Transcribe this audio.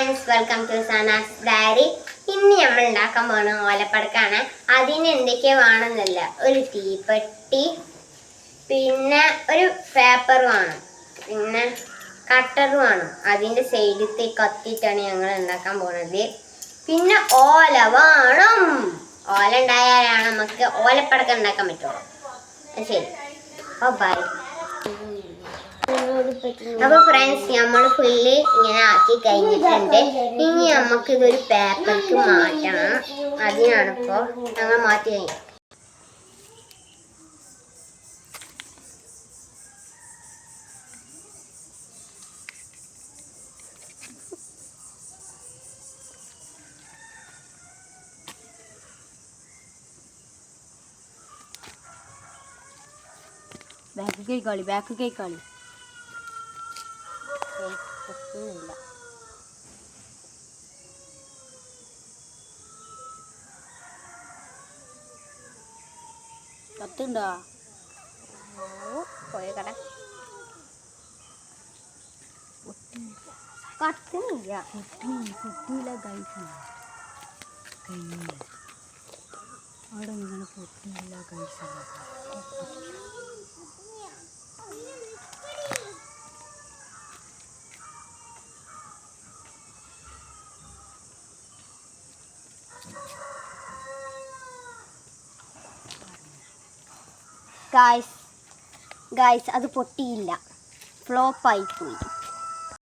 Friends, welcome to Sana's diary. ഇന്ന് നമ്മൾ ഉണ്ടാക്കാൻ പോകുന്ന ഓലപ്പടക്കാണ്. അതിന് എന്തൊക്കെയാ വേണമെന്നില്ല, ഒരു തീപ്പെട്ടി, പിന്നെ ഒരു പേപ്പർ വേണം, പിന്നെ കട്ടർ വേണം. അതിൻ്റെ സൈഡിൽ കത്തിയിട്ടാണ് ഞങ്ങൾ ഉണ്ടാക്കാൻ പോകുന്നത്. പിന്നെ ഓല വേണം. ഓല ഉണ്ടായാലാണ് നമുക്ക് ഓലപ്പടക്കം ഉണ്ടാക്കാൻ പറ്റുള്ളൂ. ശരി, ബൈ. അപ്പൊ ഫ്രണ്ട്സ്, നമ്മൾ ഫുള്ള് ഇങ്ങനെ ആക്കി കഴിഞ്ഞിട്ടുണ്ട്. ഇനി നമുക്ക് ഇതൊരു പേപ്പർക്ക് മാറ്റണം. അതിനാണിപ്പോ ഞങ്ങൾ മാറ്റി കഴിഞ്ഞു. ബാക്ക് കൈക്കാളി ഒന്നുമില്ല. കത്തുണ്ടോ? പോയ കട കത്തുന്നില്ല. പൊട്ടിയില്ല കഴിച്ചു അവിടെ ഇങ്ങനെ പൊട്ടിയില്ല കഴിച്ചു. ഗായ്സ് അത് പൊട്ടിയില്ല, ഫ്ലോപ്പായി പോയി.